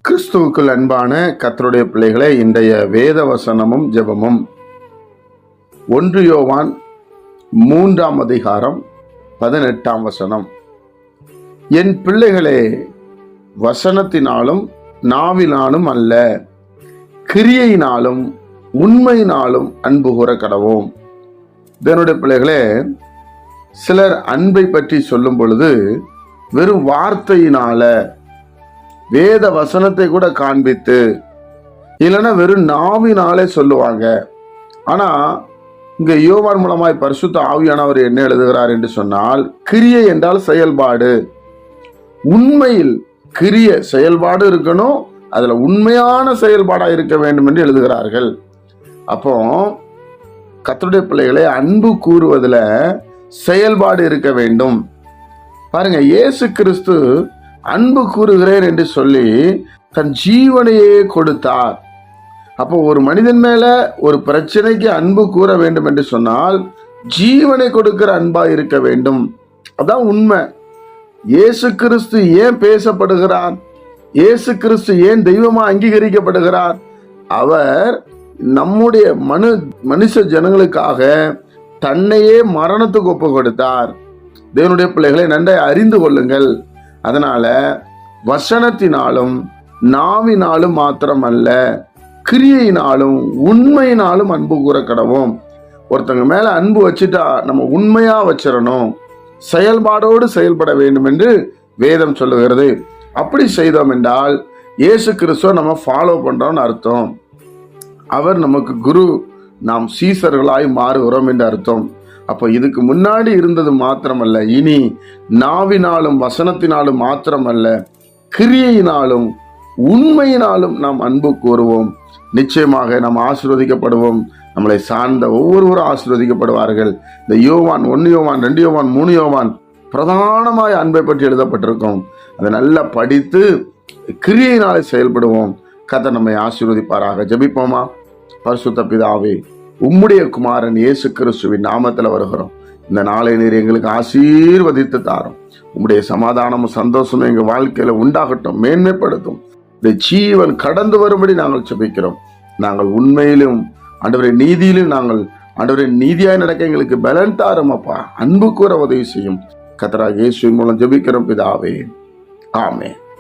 கிறிஸ்துவுக்குள் அன்பான கர்த்தருடைய பிள்ளைகளே, இன்றைய வேத வசனமும் ஜெபமும் 1 யோவான் 3ஆம் அதிகாரம் 18ஆம் வசனம். என் பிள்ளைகளே, வசனத்தினாலும் நாவினாலும் அல்ல, கிரியையினாலும் உண்மையினாலும் அன்பு கூற கடவோம். இதனுடைய பிள்ளைகளே, சிலர் அன்பை பற்றி சொல்லும் பொழுது வெறும் வார்த்தையினால, வேத வசனத்தை கூட காண்பித்து, இல்லைன்னா வெறும் நாவினாலே சொல்லுவாங்க. ஆனா இங்க யோவான் மூலமாய் பரிசுத்த ஆவியானவர் என்ன எழுதுகிறார் என்று சொன்னால், கிரியை என்றால் செயல்பாடு. உண்மையில் கிரிய செயல்பாடு இருக்கணும், அதுல உண்மையான செயல்பாடா இருக்க வேண்டும் என்று எழுதுகிறார்கள். அப்போ கர்த்தருடைய பிள்ளைகளை அன்பு கூறுவதில் செயல்பாடு இருக்க வேண்டும். பாருங்க, இயேசு கிறிஸ்து அன்பு கூறுகிறேன் என்று சொல்லி தன் ஜீவனையே கொடுத்தார். அப்போ ஒரு மனிதன் மேல ஒரு பிரச்சனைக்கு அன்பு கூற வேண்டும் என்று சொன்னால் ஜீவனை கொடுக்கிற அன்பா இருக்க வேண்டும். அதான் உண்மை. இயேசு கிறிஸ்து ஏன் பேசப்படுகிறார்? இயேசு கிறிஸ்து ஏன் தெய்வமா அங்கீகரிக்கப்படுகிறார்? அவர் நம்முடைய மனுஷ ஜனங்களுக்காக தன்னையே மரணத்துக்கு ஒப்பு கொடுத்தார். தேவனுடைய பிள்ளைகளை நன்றாய் அறிந்து கொள்ளுங்கள். அதனால வசனத்தினாலும் நாவினாலும் மாத்திரமல்ல, கிரியையினாலும் உண்மையினாலும் அன்பு கூற கடவோம். ஒருத்தங்க மேல அன்பு வச்சுட்டா நம்ம உண்மையா வச்சிடணும், செயல்பாடோடு செயல்பட வேண்டும் என்று வேதம் சொல்லுகிறது. அப்படி செய்தோம் என்றால் இயேசு கிறிஸ்துவ நம்ம ஃபாலோ பண்றோம்னு அர்த்தம். அவர் நமக்கு குரு, நாம் சீசர்களாய் மாறுகிறோம் என்று அர்த்தம். அப்போ இதுக்கு முன்னாடி இருந்தது மாத்திரமல்ல, இனி நாவினாலும் வசனத்தினாலும் மாத்திரமல்ல, கிரியையினாலும் உண்மையினாலும் நாம் அன்பு கூறுவோம். நிச்சயமாக நாம் ஆசீர்வதிக்கப்படுவோம். நம்மளை சார்ந்த ஒவ்வொருவரும் ஆசீர்வதிக்கப்படுவார்கள். இந்த யோவான் 1 யோவான் 2 யோவான் 3 யோவான் பிரதானமாய் அன்பை பற்றி எழுதப்பட்டிருக்கும். அதை நல்லா படித்து கிரியையினாலே செயல்படுவோம். கர்த்தர் நம்மை ஆசீர்வதிப்பாராக. ஜெபிப்போமா. பரிசுத்த பிதாவே, உம்முடைய குமாரன் இயேசு கிறிஸ்துவின் நாமத்தில் வருகிறோம். இந்த நாளை நீர் எங்களுக்கு ஆசீர்வதித்து தாரும். உம்முடைய சமாதானமும் சந்தோஷமும் எங்கள் வாழ்க்கையில உண்டாகட்டும், மேன்மைப்படுத்தும். இந்த ஜீவன் கடந்து வரும்படி நாங்கள் ஜெபிக்கிறோம். நாங்கள் உண்மையிலும் ஆண்டவரே நீதியிலும் நாங்கள் ஆண்டவரே நீதியாய் நடக்க எங்களுக்கு பலன் தாரும் அப்பா. அன்பு கூற உதவி செய்யும். கர்த்தராகிய இயேசுவின் மூலம் ஜெபிக்கிறோம் பிதாவே. ஆமென்.